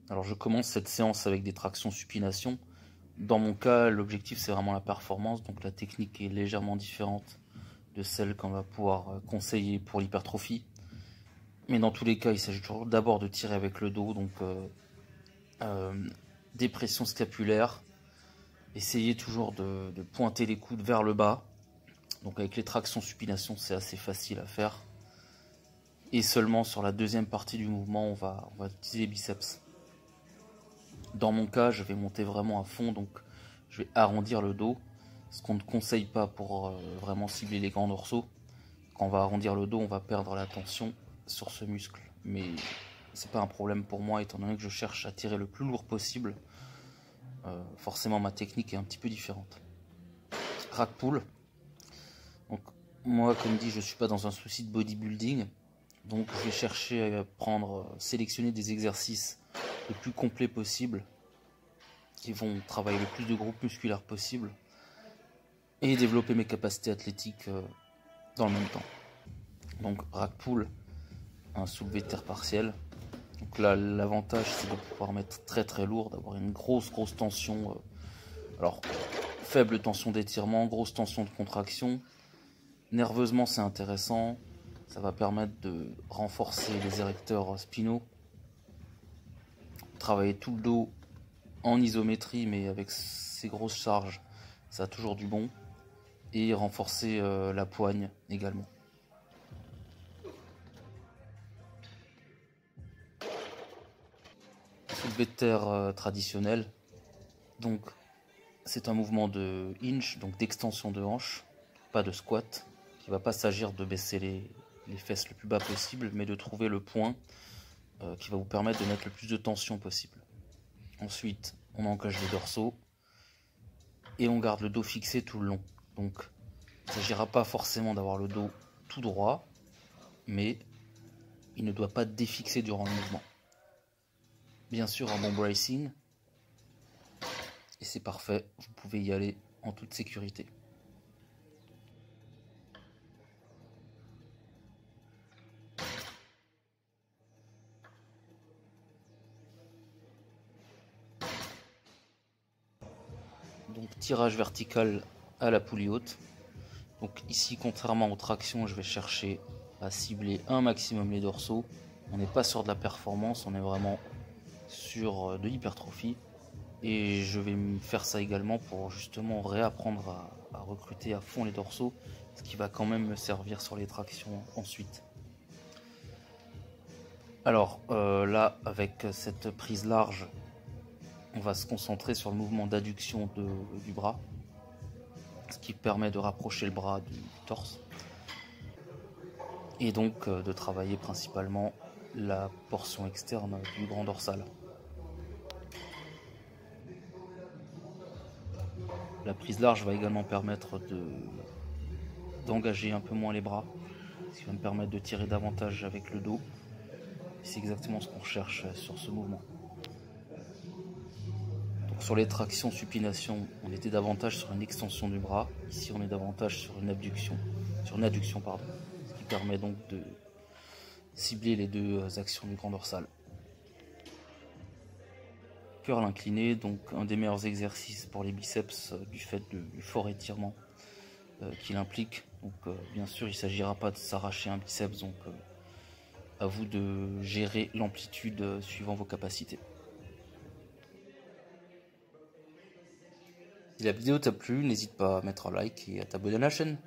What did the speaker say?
Alors je commence cette séance avec des tractions supination. Dans mon cas, l'objectif c'est vraiment la performance, donc la technique est légèrement différente de celle qu'on va pouvoir conseiller pour l'hypertrophie. Mais dans tous les cas, il s'agit toujours d'abord de tirer avec le dos, donc dépression scapulaire. Essayez toujours de pointer les coudes vers le bas. Donc avec les tractions supination, c'est assez facile à faire. Et seulement sur la deuxième partie du mouvement, on va utiliser les biceps. Dans mon cas, je vais monter vraiment à fond, donc je vais arrondir le dos. Ce qu'on ne conseille pas pour vraiment cibler les grands dorsaux. Quand on va arrondir le dos, on va perdre la tension sur ce muscle. Mais c'est pas un problème pour moi, étant donné que je cherche à tirer le plus lourd possible. Forcément, ma technique est un petit peu différente. Rack pull. Donc moi, comme dit, je suis pas dans un souci de bodybuilding. Donc je vais chercher à sélectionner des exercices le plus complets possible, qui vont travailler le plus de groupes musculaires possible, et développer mes capacités athlétiques dans le même temps. Donc rack pull, un soulevé de terre partiel. Donc là, l'avantage c'est de pouvoir mettre très très lourd, d'avoir une grosse tension. Alors faible tension d'étirement, grosse tension de contraction. Nerveusement c'est intéressant, ça va permettre de renforcer les érecteurs spinaux, travailler tout le dos en isométrie mais avec ces grosses charges, ça a toujours du bon, et renforcer la poigne également. Soulevé de terre traditionnel, donc c'est un mouvement de hinge, donc d'extension de hanche, pas de squat, qui va pas s'agir de baisser les fesses le plus bas possible, mais de trouver le point qui va vous permettre de mettre le plus de tension possible. Ensuite, on engage les dorsaux et on garde le dos fixé tout le long. Donc, il ne s'agira pas forcément d'avoir le dos tout droit, mais il ne doit pas défixer durant le mouvement. Bien sûr, un bon bracing, et c'est parfait, vous pouvez y aller en toute sécurité. Donc tirage vertical à la poulie haute. Donc ici, contrairement aux tractions, je vais chercher à cibler un maximum les dorsaux. On n'est pas sur de la performance, on est vraiment sur de l'hypertrophie. Et je vais faire ça également pour justement réapprendre à recruter à fond les dorsaux, ce qui va quand même me servir sur les tractions ensuite. Alors là, avec cette prise large, on va se concentrer sur le mouvement d'adduction du bras, ce qui permet de rapprocher le bras du torse, et donc de travailler principalement la portion externe du grand dorsal. La prise large va également permettre d'engager un peu moins les bras, ce qui va me permettre de tirer davantage avec le dos. C'est exactement ce qu'on recherche sur ce mouvement. Donc sur les tractions supination, on était davantage sur une extension du bras. Ici, on est davantage sur une adduction, pardon, ce qui permet donc de cibler les deux actions du grand dorsal. Curl incliné, donc un des meilleurs exercices pour les biceps du fait du fort étirement qu'il implique. Donc bien sûr, il ne s'agira pas de s'arracher un biceps, donc à vous de gérer l'amplitude suivant vos capacités. Si la vidéo t'a plu, n'hésite pas à mettre un like et à t'abonner à la chaîne.